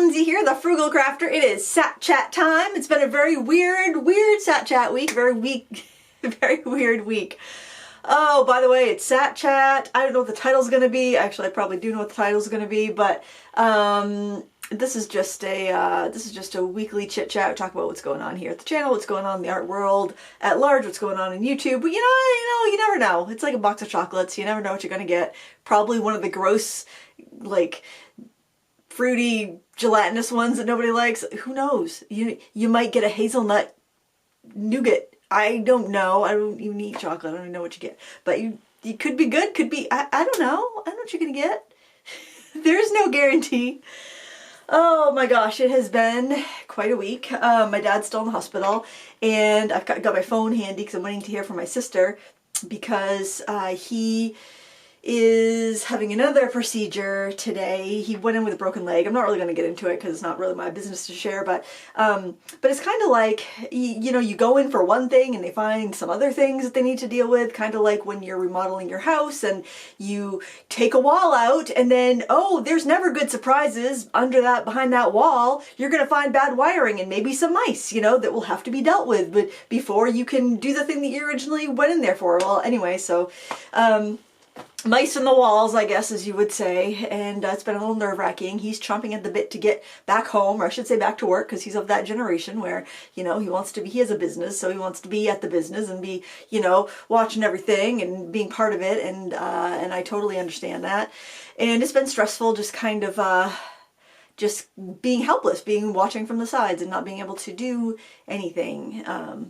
Lindsay here, the Frugal Crafter. It is Sat Chat time. It's been a very weird Sat Chat week. Very weird week. Oh, by the way, it's Sat Chat. I don't know what the title's going to be. Actually, I probably do know what the title's going to be, but this is just a weekly chit chat. We talk about what's going on here at the channel, what's going on in the art world at large, what's going on in YouTube. But you never know. It's like a box of chocolates. You never know what you're going to get. Probably one of the gross, like, fruity, gelatinous ones that nobody likes. Who knows? You might get a hazelnut nougat. I don't know. I don't even eat chocolate. I don't even know what you get. But you could be good. Could be. I don't know. I don't know what you're gonna get. There's no guarantee. Oh my gosh, it has been quite a week. My dad's still in the hospital, and I've got my phone handy because I'm waiting to hear from my sister because he is having another procedure today. He went in with a broken leg. I'm not really going to get into it because it's not really my business to share, but it's kind of like, you go in for one thing and they find some other things that they need to deal with, kind of like when you're remodeling your house and you take a wall out and then, oh, there's never good surprises behind that wall. You're going to find bad wiring and maybe some mice, that will have to be dealt with, but before you can do the thing that you originally went in there for. Well, anyway, so mice in the walls, I guess, as you would say, and it's been a little nerve-wracking. He's chomping at the bit to get back home, or I should say back to work, because he's of that generation where, he has a business, so he wants to be at the business and be, watching everything and being part of it, and I totally understand that. And it's been stressful, just kind of, just being helpless, watching from the sides and not being able to do anything,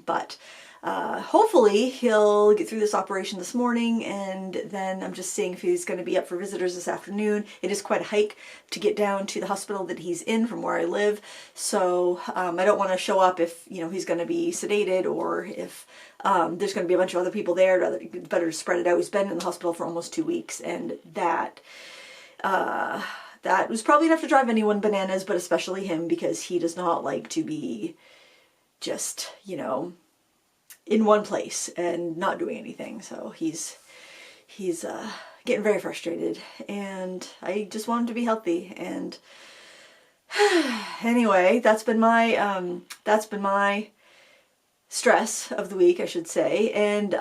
but hopefully he'll get through this operation this morning, and then I'm just seeing if he's going to be up for visitors this afternoon. It is quite a hike to get down to the hospital that he's in from where I live, so I don't want to show up if he's going to be sedated, or if there's going to be a bunch of other people there. It's better to spread it out. He's been in the hospital for almost 2 weeks, and that was probably enough to drive anyone bananas, but especially him, because he does not like to be just, in one place and not doing anything. So he's getting very frustrated, and I just want him to be healthy. And anyway, that's been my stress of the week, I should say. And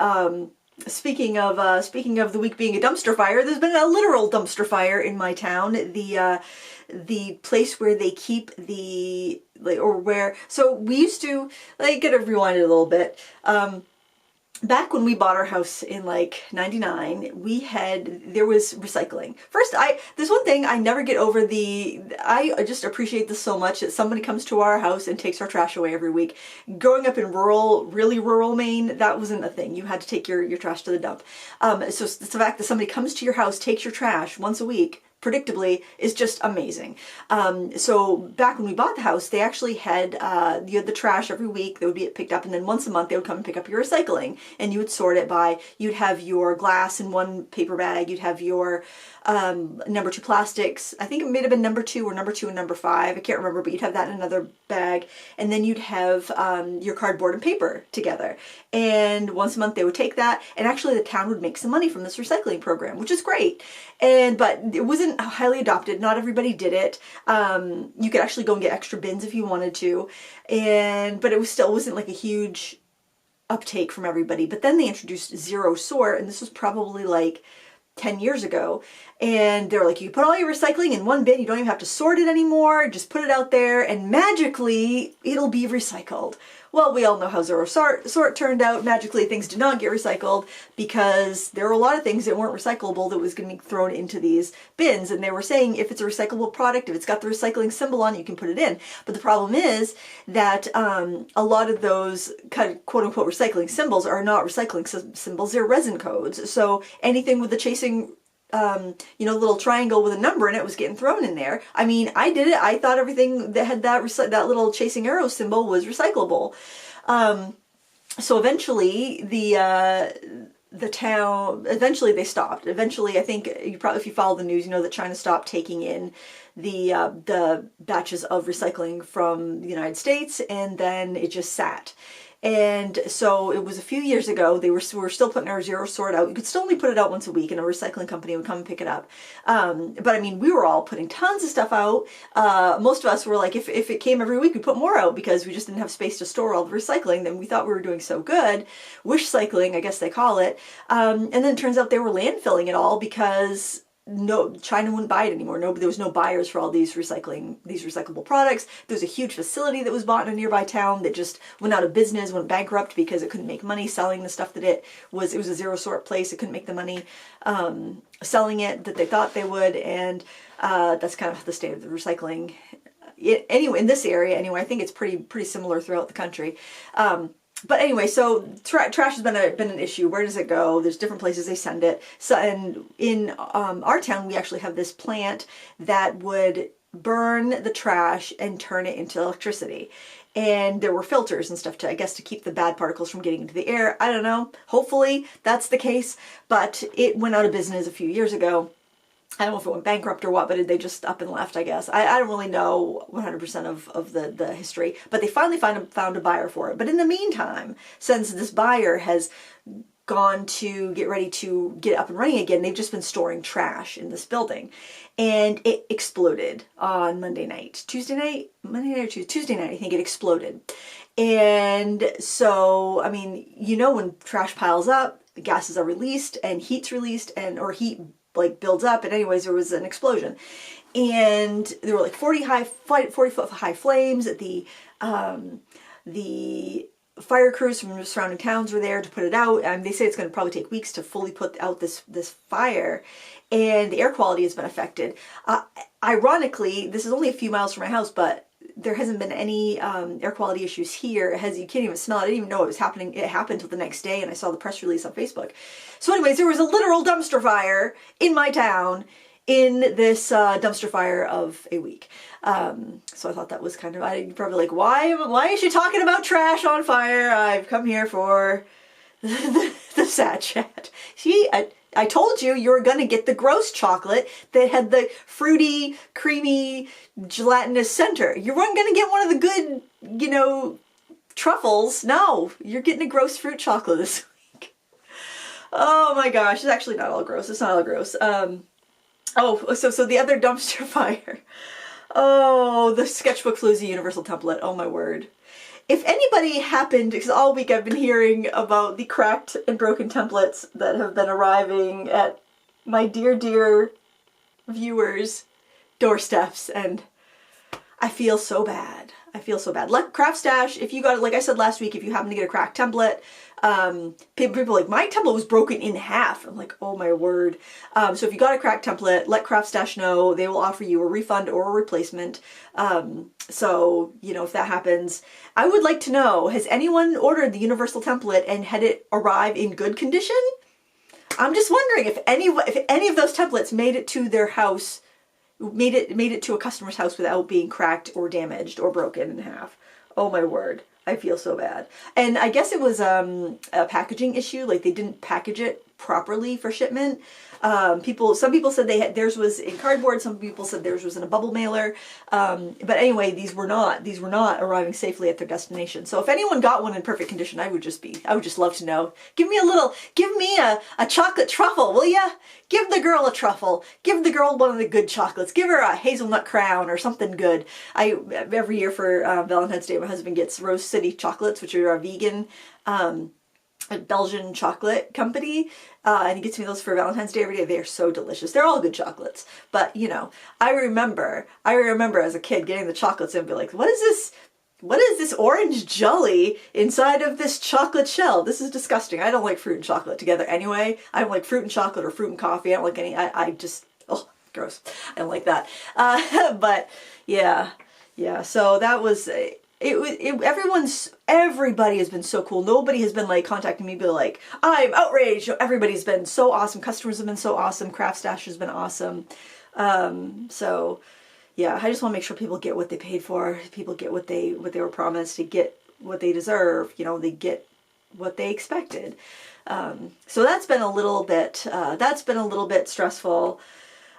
speaking of the week being a dumpster fire, there's been a literal dumpster fire in my town. The place where they keep so we used to, gotta rewind it a little bit. Back when we bought our house in '99, there was recycling. First, there's one thing I never get over, I just appreciate this so much, that somebody comes to our house and takes our trash away every week. Growing up in really rural Maine, that wasn't a thing. You had to take your trash to the dump. So it's the fact that somebody comes to your house, takes your trash once a week, predictably, is just amazing. So back when we bought the house, they actually had you had the trash every week that would be picked up, and then once a month they would come and pick up your recycling, and you would sort it by, you'd have your glass in one paper bag, you'd have your number 2 plastics, I think it may have been number 2 and number 5, I can't remember, but you'd have that in another bag, and then you'd have your cardboard and paper together. And once a month they would take that, and actually the town would make some money from this recycling program, which is great. But it wasn't highly adopted. Not everybody did it. You could actually go and get extra bins if you wanted to, but it wasn't like a huge uptake from everybody. But then they introduced zero sort, and this was probably 10 years ago, and they're like, you put all your recycling in one bin, you don't even have to sort it anymore, just put it out there and magically it'll be recycled. Well, we all know how zero sort turned out. Magically, things did not get recycled, because there were a lot of things that weren't recyclable that was going to be thrown into these bins, and they were saying if it's a recyclable product, if it's got the recycling symbol on it, you can put it in. But the problem is that a lot of those kind of quote-unquote recycling symbols are not recycling symbols, they're resin codes. So anything with the chasing little triangle with a number in it was getting thrown in there. I mean, I did it. I thought everything that had that little chasing arrow symbol was recyclable. So eventually the town, eventually they stopped. Eventually, I think if you follow the news, you know that China stopped taking in the batches of recycling from the United States, and then it just sat. And so it was a few years ago. We were still putting our zero sort out. You could still only put it out once a week, and a recycling company would come and pick it up. But I mean, we were all putting tons of stuff out. Most of us were like, if it came every week, we put more out because we just didn't have space to store all the recycling. Then we thought we were doing so good. Wish cycling, I guess they call it. And then it turns out they were landfilling it all because China wouldn't buy it anymore. There was no buyers for all these recyclable products. There was a huge facility that was bought in a nearby town that just went out of business, went bankrupt because it couldn't make money selling the stuff that it was a zero sort place. It couldn't make the money selling it that they thought they would, and that's kind of the state of the recycling. Anyway, in this area, anyway, I think it's pretty similar throughout the country. But anyway, so trash has been an issue. Where does it go? There's different places they send it. So, and in our town, we actually have this plant that would burn the trash and turn it into electricity. And there were filters and stuff to, I guess, to keep the bad particles from getting into the air. I don't know. Hopefully that's the case. But it went out of business a few years ago. I don't know if it went bankrupt or what, but they just up and left, I guess. I don't really know 100% of the history, but they finally found a buyer for it. But in the meantime, since this buyer has gone to get ready to get up and running again, they've just been storing trash in this building. And it exploded on Monday night. Tuesday night, I think it exploded. And so, I mean, you know, when trash piles up, gases are released and heat's released, or heat like builds up, and anyways, there was an explosion, and there were like 40 foot high flames. The fire crews from the surrounding towns were there to put it out, and they say it's going to probably take weeks to fully put out this fire, and the air quality has been affected. Ironically, this is only a few miles from my house, but there hasn't been any air quality issues here. You can't even smell it. I didn't even know it was happening. It happened until the next day, and I saw the press release on Facebook. So anyways, there was a literal dumpster fire in my town in this dumpster fire of a week. So I thought that was kind of, you're probably like, why is she talking about trash on fire? I've come here for the sad chat. I told you were going to get the gross chocolate that had the fruity, creamy, gelatinous center. You weren't going to get one of the good, truffles. No, you're getting a gross fruit chocolate this week. Oh my gosh, it's actually not all gross. It's not all gross. So the other dumpster fire. Oh, the sketchbook flu is a universal template. Oh my word. If anybody happened, because all week I've been hearing about the cracked and broken templates that have been arriving at my dear viewers' doorsteps, and I feel so bad. Like Craft Stash, if you got it, like I said last week, if you happen to get a cracked template, people are like, my template was broken in half. I'm like, oh my word. So if you got a cracked template, let Craft Stash know. They will offer you a refund or a replacement. So, if that happens, I would like to know, has anyone ordered the universal template and had it arrive in good condition? I'm just wondering if any of those templates made it to their house, made it to a customer's house without being cracked or damaged or broken in half. Oh my word. I feel so bad. And I guess it was a packaging issue. Like they didn't package it properly for shipment. Some people said theirs was in cardboard. Some people said theirs was in a bubble mailer. But anyway, these were not arriving safely at their destination. So if anyone got one in perfect condition, I would just love to know. Give me a chocolate truffle, will ya? Give the girl a truffle. Give the girl one of the good chocolates. Give her a hazelnut crown or something good. Every year for Valentine's Day, my husband gets Rose City chocolates, which are a vegan a Belgian chocolate company, and he gets me those for Valentine's Day every day. They are so delicious. They're all good chocolates, but I remember as a kid getting the chocolates and be like, what is this orange jelly inside of this chocolate shell? This is disgusting. I don't like fruit and chocolate together anyway. I don't like fruit and chocolate or fruit and coffee. I don't like any, I just, oh, gross. I don't like that. But yeah, so that was, everybody has been so cool. Nobody has been like contacting me, be like, I'm outraged. Everybody's been so awesome. Customers have been so awesome. Craft Stash has been awesome. So yeah, I just want to make sure people get what they paid for. People get what they were promised. To get what they deserve. They get what they expected. So that's been a little bit stressful.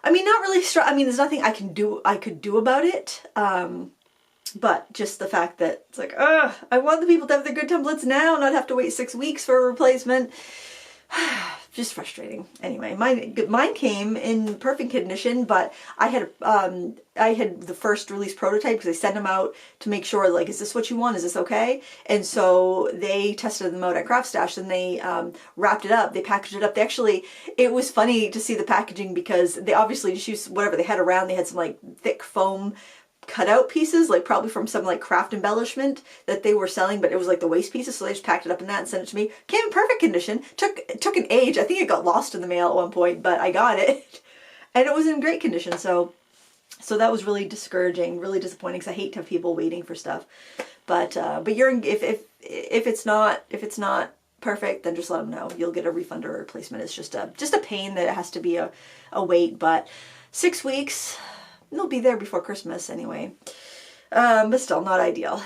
I mean, not really I mean, there's nothing I could do about it. But just the fact that it's like, ugh, I want the people to have their good templates now, not have to wait 6 weeks for a replacement. Just frustrating. Anyway, mine came in perfect condition, but I had the first release prototype because I sent them out to make sure, like, is this what you want? Is this okay? And so they tested them out at Craft Stash, and they wrapped it up. They packaged it up. They actually, it was funny to see the packaging because they obviously just used whatever they had around. They had some like thick foam cutout pieces, like probably from some like craft embellishment that they were selling, but it was like the waste pieces, so they just packed it up in that and sent it to me. Came in perfect condition. Took an age. I think it got lost in the mail at one point, but I got it. And it was in great condition, so that was really discouraging, really disappointing, because I hate to have people waiting for stuff. But if it's not perfect, then just let them know. You'll get a refund or a replacement. It's just a pain that it has to be a wait, but 6 weeks, they'll be there before Christmas anyway. But still not ideal.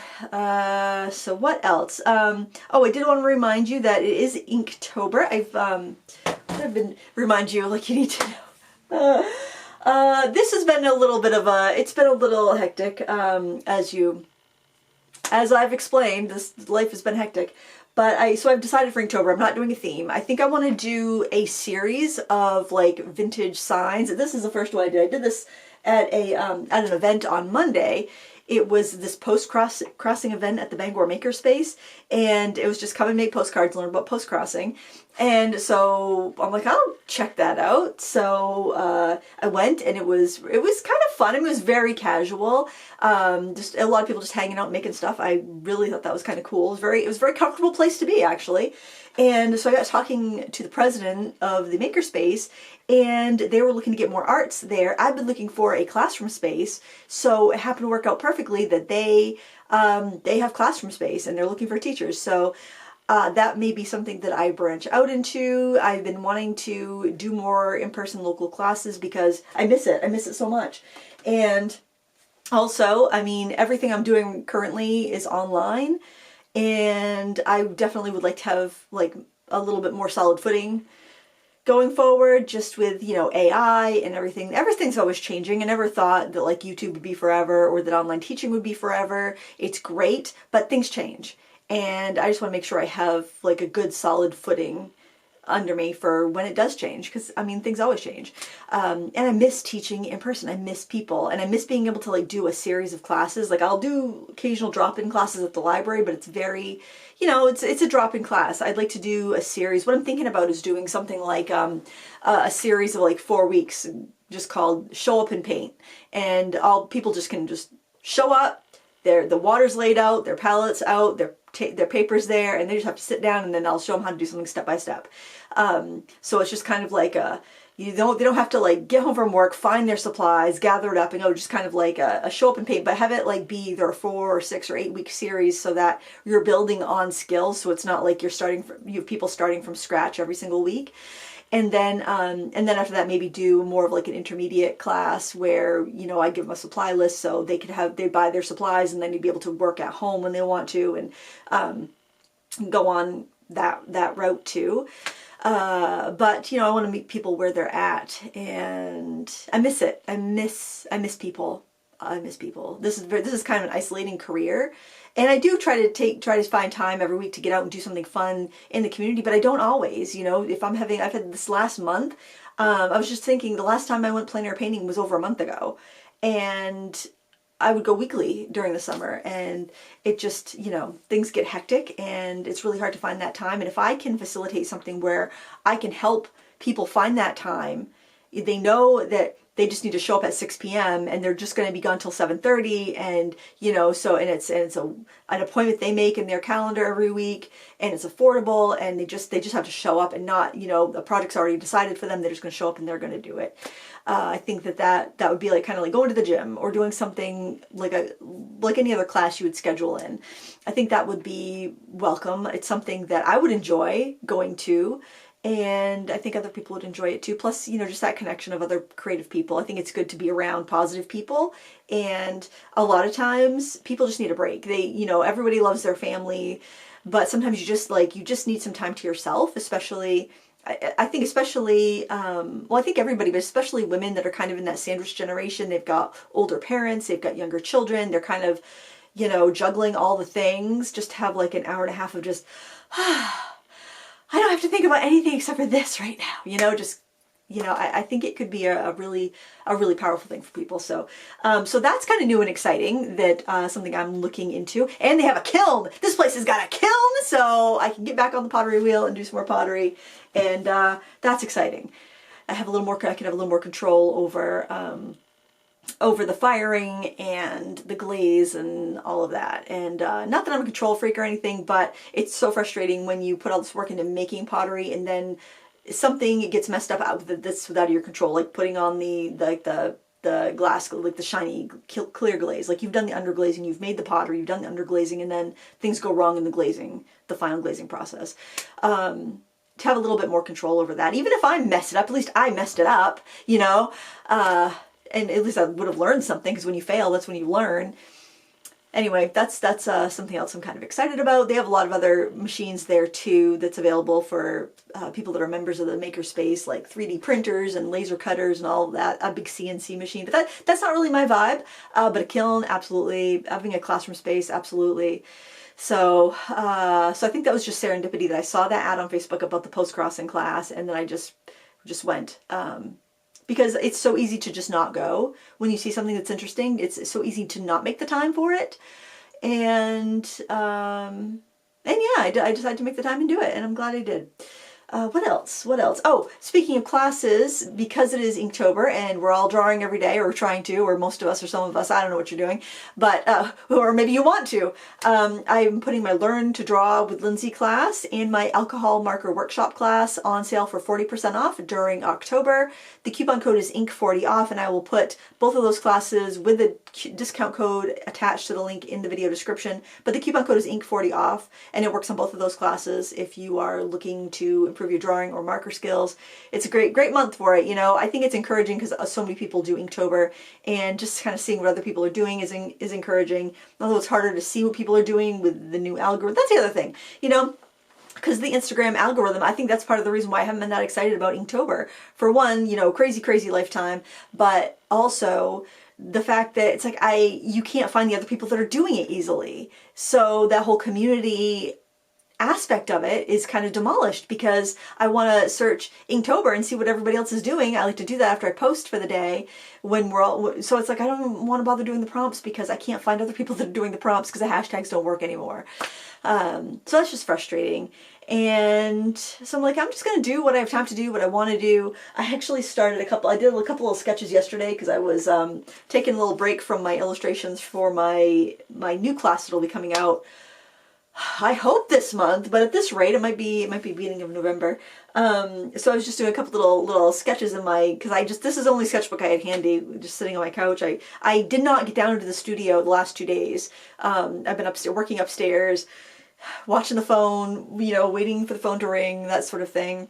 So what else? Oh, I did want to remind you that it is Inktober. I've been remind you, like, you need to know. This has been a little bit of it's been a little hectic, as I've explained, this life has been hectic. But so I've decided for Inktober, I'm not doing a theme. I think I want to do a series of like vintage signs. This is the first one I did. I did this at an event on Monday. It was this post-crossing event at the Bangor Makerspace, and it was just come and make postcards, learn about post-crossing. And so I'm like, I'll check that out. So I went, and it was kind of fun. It was very casual. Just a lot of people just hanging out, making stuff. I really thought that was kind of cool. It was a very comfortable place to be, actually. And so I got talking to the president of the Makerspace, and they were looking to get more arts there. I've been looking for a classroom space, so it happened to work out perfectly that they have classroom space and they're looking for teachers. So that may be something that I branch out into. I've been wanting to do more in-person local classes because I miss it. I miss it so much. And also, I mean, everything I'm doing currently is online, and I definitely would like to have like a little bit more solid footing going forward, just with, you know, AI and everything. Everything's always changing. I never thought that like YouTube would be forever or that online teaching would be forever. It's great, but things change. And I just want to make sure I have like a good solid footing under me for when it does change, because I mean, things always change. And I miss teaching in person. I miss people, and I miss being able to like do a series of classes. Like I'll do occasional drop-in classes at the library, but it's very, you know, it's a drop-in class. I'd like to do a series. What I'm thinking about is doing something like a series of like 4 weeks, just called Show Up and Paint, and all people just can just show up. The water's laid out, their palettes out, their paper's there, and they just have to sit down, and then I'll show them how to do something step by step. So it's just kind of like they don't have to like get home from work, find their supplies, gather it up, and go. Just kind of like a show up and paint, but have it like be either a 4 or 6 or 8 week series, so that you're building on skills. So it's not like you have people starting from scratch every single week. And then after that, maybe do more of like an intermediate class where, you know, I give them a supply list so they buy their supplies, and then you'd be able to work at home when they want to, and go on that route too. But you know, I want to meet people where they're at, and I miss it. I miss people. I miss people. This is kind of an isolating career. And I do try to find time every week to get out and do something fun in the community, but I don't always, you know. I've had this last month, I was just thinking the last time I went plein air painting was over a month ago, and I would go weekly during the summer, and it just, you know, things get hectic and it's really hard to find that time. And if I can facilitate something where I can help people find that time, they know that they just need to show up at 6 p.m. and they're just going to be gone till 7:30, and you know, so it's an appointment they make in their calendar every week, and it's affordable, and they just have to show up, and not, you know, the project's already decided for them. They're just going to show up and they're going to do it. I think that would be like kind of like going to the gym or doing something like any other class you would schedule in. I think that would be welcome. It's something that I would enjoy going to. And I think other people would enjoy it too. Plus, you know, just that connection of other creative people. I think it's good to be around positive people. And a lot of times people just need a break. You know, everybody loves their family, but sometimes you just need some time to yourself, especially, I think especially, well, I think everybody, but especially women that are kind of in that sandwich generation. They've got older parents, they've got younger children. They're kind of, you know, juggling all the things, just to have like an hour and a half of just, I don't have to think about anything except for this right now, you know, just, you know, I think it could be a really powerful thing for people. So, so that's kind of new and exciting, that something I'm looking into. And they have a kiln. This place has got a kiln, so I can get back on the pottery wheel and do some more pottery, and that's exciting. I can have a little more control over the firing and the glaze and all of that. And not that I'm a control freak or anything, but it's so frustrating when you put all this work into making pottery and then something gets messed up out that's without your control, like putting on the glass, like the shiny clear glaze. Like you've done the underglazing, you've made the pottery, you've done the underglazing, and then things go wrong in the glazing, the final glazing process. To have a little bit more control over that, even if I messed it up, at least I messed it up, you know. And at least I would have learned something, because when you fail, that's when you learn. Anyway, that's something else I'm kind of excited about. They have a lot of other machines there too that's available for people that are members of the makerspace, like 3D printers and laser cutters and all of that. A big CNC machine, but that's not really my vibe. But a kiln, absolutely. Having a classroom space, absolutely. So, so I think that was just serendipity that I saw that ad on Facebook about the post-crossing class, and then I just went. Because it's so easy to just not go. When you see something that's interesting, it's so easy to not make the time for it. And yeah, I decided to make the time and do it, and I'm glad I did. What else? What else? Oh, speaking of classes, because it is Inktober and we're all drawing every day, or trying to, or most of us or some of us, I don't know what you're doing, but, or maybe you want to. I'm putting my Learn to Draw with Lindsay class and my alcohol marker workshop class on sale for 40% off during October. The coupon code is INK40OFF, and I will put both of those classes with the discount code attached to the link in the video description. But the coupon code is INK40OFF, and it works on both of those classes if you are looking to improve your drawing or marker skills. It's a great month for it. You know, I think it's encouraging because so many people do Inktober, and just kind of seeing what other people are doing is encouraging. Although it's harder to see what people are doing with the new algorithm. That's the other thing, you know, because the Instagram algorithm, I think that's part of the reason why I haven't been that excited about Inktober. For one, you know, crazy lifetime, but also the fact that it's like you can't find the other people that are doing it easily. So that whole community aspect of it is kind of demolished, because I want to search Inktober and see what everybody else is doing. I like to do that after I post for the day when we're all, so it's like I don't want to bother doing the prompts because I can't find other people that are doing the prompts because the hashtags don't work anymore. So that's just frustrating. And so I'm like, I'm just going to do what I have time to do, what I want to do. I actually started I did a couple of sketches yesterday because I was taking a little break from my illustrations for my new class that'll be coming out, I hope this month, but at this rate, it might be beginning of November. So I was just doing a couple little sketches in because this is the only sketchbook I had handy, just sitting on my couch. I did not get down into the studio the last 2 days. I've been upstairs, working upstairs, watching the phone, you know, waiting for the phone to ring, that sort of thing.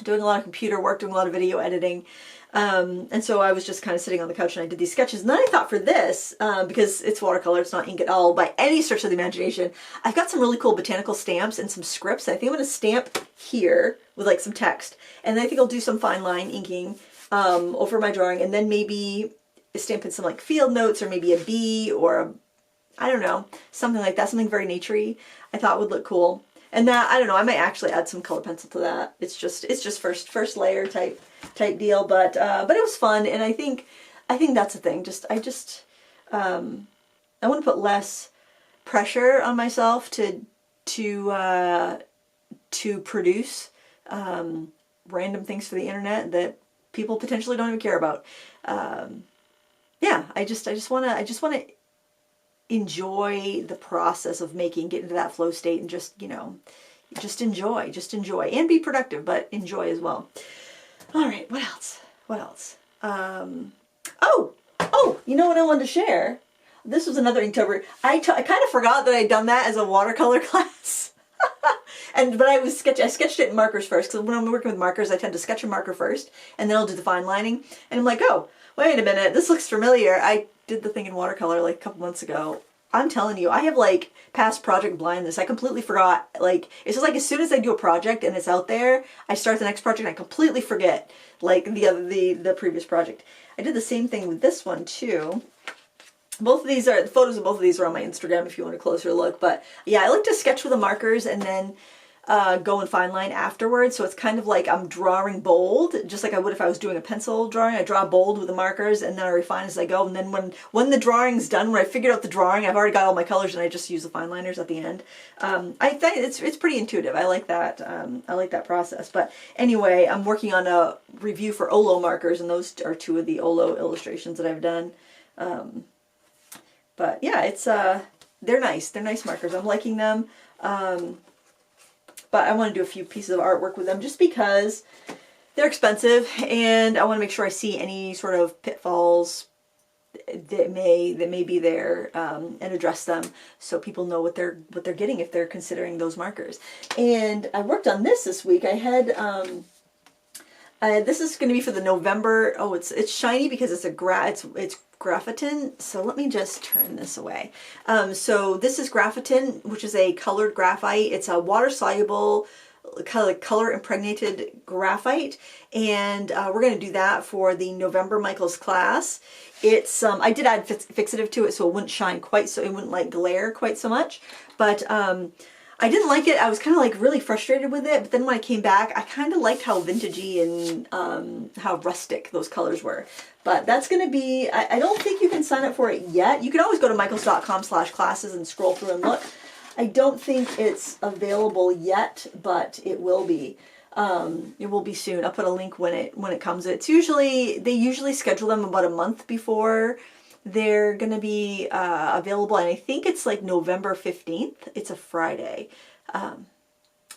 Doing a lot of computer work, doing a lot of video editing. And so I was just kind of sitting on the couch and I did these sketches. And then I thought for this, because it's watercolor, it's not ink at all by any stretch of the imagination, I've got some really cool botanical stamps and some scripts. I think I'm going to stamp here with like some text. And then I think I'll do some fine line inking over my drawing, and then maybe stamp in some like field notes or maybe a bee or I don't know, something like that, something very naturey I thought would look cool. And that, I don't know, I might actually add some color pencil to that. It's just first layer type deal, but it was fun, and I think that's the thing. I want to put less pressure on myself to produce random things for the internet that people potentially don't even care about. Yeah, I just want to enjoy the process of making, get into that flow state, and just, you know, just enjoy and be productive, but enjoy as well. All right, what else? Oh, you know what I wanted to share? This was another Inktober. I kind of forgot that I'd done that as a watercolor class. But I sketched it in markers first, because when I'm working with markers, I tend to sketch a marker first, and then I'll do the fine lining. And I'm like, oh, wait a minute, this looks familiar. I did the thing in watercolor like a couple months ago. I'm telling you, I have like past project blindness. I completely forgot. Like, it's just like as soon as I do a project and it's out there, I start the next project and I completely forget like the previous project. I did the same thing with this one too. Both of these are, the photos of both of these are on my Instagram if you want a closer look. But yeah, I like to sketch with the markers and then go and fine line afterwards. So it's kind of like I'm drawing bold, just like I would if I was doing a pencil drawing. I draw bold with the markers and then I refine as I go. And then when the drawing's done, when I figured out the drawing, I've already got all my colors and I just use the fine liners at the end. I think it's pretty intuitive. I like that. I like that process. But anyway, I'm working on a review for Olo markers, and those are two of the Olo illustrations that I've done. But yeah, it's they're nice. They're nice markers. I'm liking them. But I want to do a few pieces of artwork with them just because they're expensive, and I want to make sure I see any sort of pitfalls that may be there, and address them so people know what they're getting if they're considering those markers. And I worked on this week. I had this is going to be for the November. Oh, it's shiny because it's it's graphitin. So let me just turn this away. So this is graphitin, which is a colored graphite. It's a water-soluble, color impregnated graphite, and we're going to do that for the November Michaels class. It's I did add fixative to it so it wouldn't shine quite so, it wouldn't like glare quite so much, but I didn't like it. I was kind of like really frustrated with it, but then when I came back, I kind of liked how vintagey and how rustic those colors were. But that's going to be, I don't think you can sign up for it yet. You can always go to michaels.com/classes and scroll through and look. I don't think it's available yet, but it will be. It will be soon. I'll put a link when it comes. They usually schedule them about a month before they're going to be available, and I think it's like November 15th. It's a Friday. But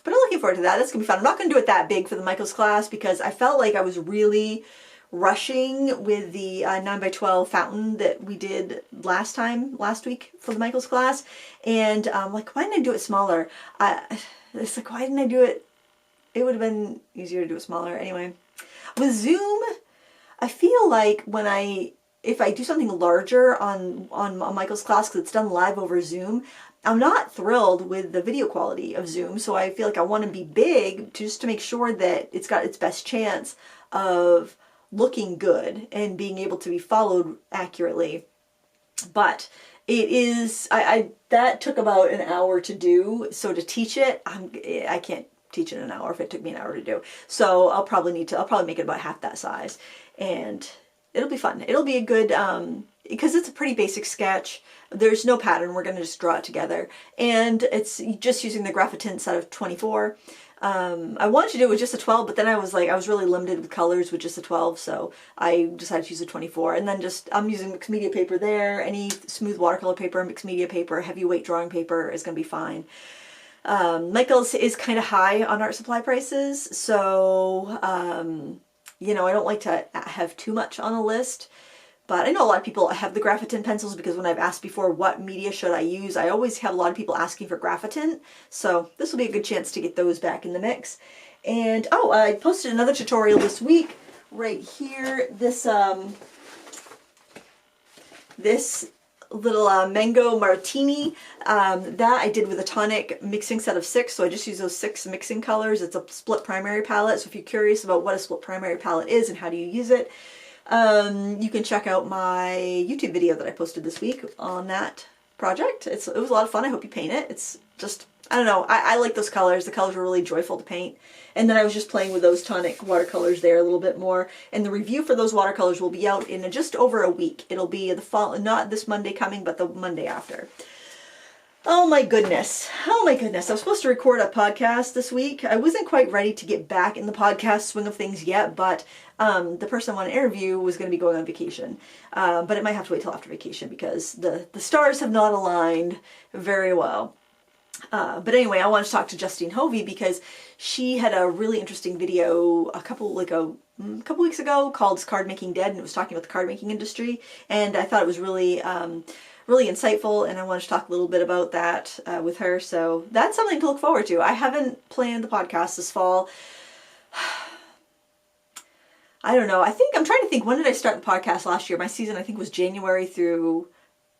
I'm looking forward to that. That's going to be fun. I'm not going to do it that big for the Michaels class because I felt like I was really rushing with the 9x12 fountain that we did last week for the Michaels class. And like, why didn't I do it smaller? It's like, why didn't I do it? It would have been easier to do it smaller. Anyway, with Zoom, I feel like if I do something larger on Michael's class, because it's done live over Zoom, I'm not thrilled with the video quality of Zoom. So I feel like I want to be big just to make sure that it's got its best chance of looking good and being able to be followed accurately. But it is, that took about an hour to do. So to teach it, I can't teach it in an hour if it took me an hour to do. So I'll probably make it about half that size, and it'll be fun. It'll be a good, because it's a pretty basic sketch. There's no pattern. We're going to just draw it together. And it's just using the graphitin set of 24. I wanted to do it with just a 12, but then I was really limited with colors with just a 12, so I decided to use a 24. And then I'm using mixed media paper there. Any smooth watercolor paper, mixed media paper, heavyweight drawing paper is going to be fine. Michaels is kind of high on art supply prices, so you know, I don't like to have too much on a list, but I know a lot of people have the graphitin pencils because when I've asked before what media should I use, I always have a lot of people asking for graphitin, so this will be a good chance to get those back in the mix. And oh, I posted another tutorial this week right here. This little mango martini that I did with a tonic mixing set of 6, so I just use those 6 mixing colors. It's a split primary palette, so if you're curious about what a split primary palette is and how do you use it, you can check out my YouTube video that I posted this week on that project. It was a lot of fun. I hope you paint it. It's just, I don't know, I like those colors. The colors were really joyful to paint. And then I was just playing with those tonic watercolors there a little bit more. And the review for those watercolors will be out in just over a week. It'll be the fall, not this Monday coming, but the Monday after. Oh my goodness. Oh my goodness. I was supposed to record a podcast this week. I wasn't quite ready to get back in the podcast swing of things yet, but the person I want to interview was going to be going on vacation. But it might have to wait till after vacation because the stars have not aligned very well. But anyway, I wanted to talk to Justine Hovey because she had a really interesting video a couple weeks ago called Card Making Dead, and it was talking about the card making industry, and I thought it was really really insightful, and I wanted to talk a little bit about that with her, so that's something to look forward to. I haven't planned the podcast this fall. I don't know. I'm trying to think, when did I start the podcast last year? My season, I think, was January through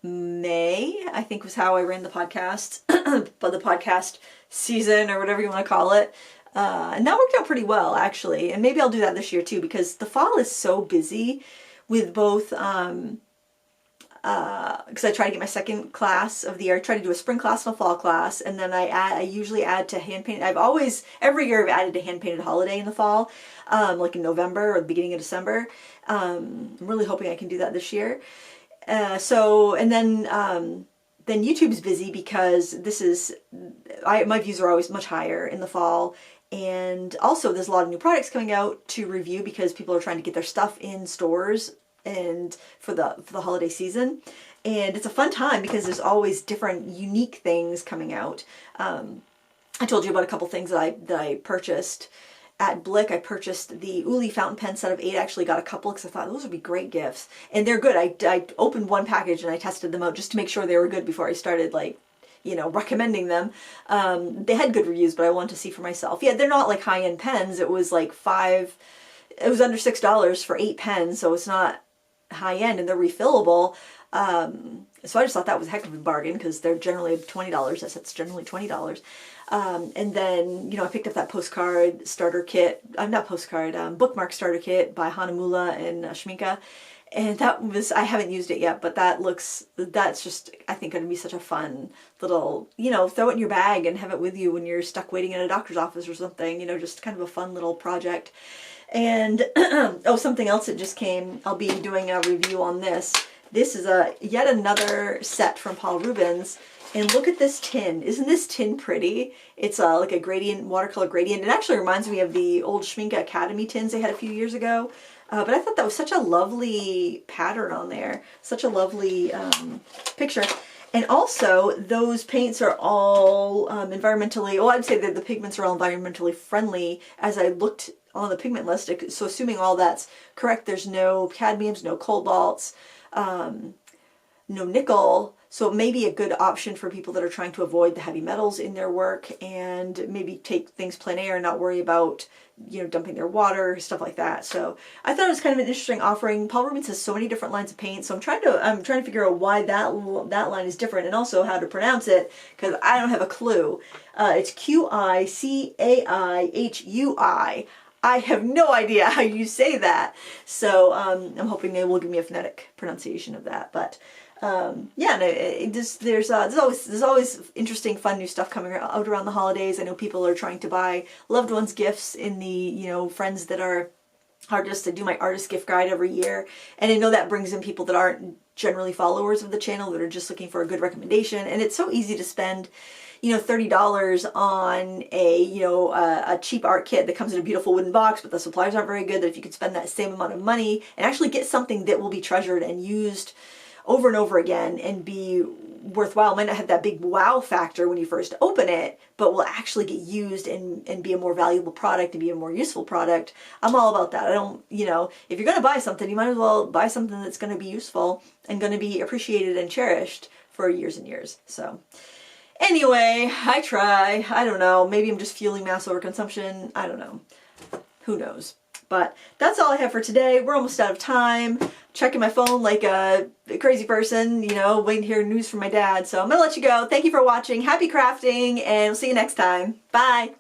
May, I think, was how I ran the podcast, but the podcast season or whatever you want to call it. And that worked out pretty well, actually. And maybe I'll do that this year too, because the fall is so busy with both because I try to get my second class of the year. I try to do a spring class and a fall class, and then I usually add to hand painted. Every year I've added to hand painted holiday in the fall, like in November or the beginning of December. I'm really hoping I can do that this year. Then YouTube's busy because my views are always much higher in the fall. And also there's a lot of new products coming out to review because people are trying to get their stuff in stores and for the holiday season. And it's a fun time because there's always different unique things coming out. I told you about a couple things that I purchased. At Blick, I purchased the Uli fountain pen set of 8. I actually got a couple because I thought those would be great gifts. And they're good. I opened one package and I tested them out just to make sure they were good before I started, like, you know, recommending them. They had good reviews, but I wanted to see for myself. Yeah, they're not like high-end pens. It was like it was under $6 for 8 pens, so it's not high-end, and they're refillable. So I just thought that was a heck of a bargain because they're generally $20. That's generally $20. And then, you know, I picked up that postcard starter kit, bookmark starter kit by Hanamula and Schminka. And I haven't used it yet, but that's just, I think, going to be such a fun little, you know, throw it in your bag and have it with you when you're stuck waiting in a doctor's office or something, you know, just kind of a fun little project. And, oh, something else that just came, I'll be doing a review on this. This is yet another set from Paul Rubens. And look at this tin. Isn't this tin pretty? It's like a gradient, watercolor gradient. It actually reminds me of the old Schminka Academy tins they had a few years ago. But I thought that was such a lovely pattern on there. Such a lovely picture. And also, those paints are all environmentally, well, I'd say that the pigments are all environmentally friendly as I looked on the pigment list. So assuming all that's correct, there's no cadmiums, no cobalts, no nickel. So it may be a good option for people that are trying to avoid the heavy metals in their work and maybe take things plein air and not worry about, you know, dumping their water, stuff like that. So I thought it was kind of an interesting offering. Paul Rubens has so many different lines of paint, so I'm trying to figure out why that line is different and also how to pronounce it because I don't have a clue. It's Quicaïhui. I have no idea how you say that. So I'm hoping they will give me a phonetic pronunciation of that. But yeah, no, there's always interesting, fun new stuff coming out around the holidays. I know people are trying to buy loved ones gifts in the, you know, friends that are artists. I do my artist gift guide every year, and I know that brings in people that aren't generally followers of the channel that are just looking for a good recommendation. And it's so easy to spend, you know, $30 on a cheap art kit that comes in a beautiful wooden box, but the supplies aren't very good. That if you could spend that same amount of money and actually get something that will be treasured and used over and over again and be worthwhile. It might not have that big wow factor when you first open it, but will actually get used and be a more valuable product and be a more useful product. I'm all about that. I don't, you know, if you're going to buy something, you might as well buy something that's going to be useful and going to be appreciated and cherished for years and years. So anyway, I try. I don't know. Maybe I'm just fueling mass overconsumption. I don't know. Who knows? But that's all I have for today. We're almost out of time. Checking my phone like a crazy person, you know, waiting to hear news from my dad. So I'm going to let you go. Thank you for watching. Happy crafting, and we'll see you next time. Bye.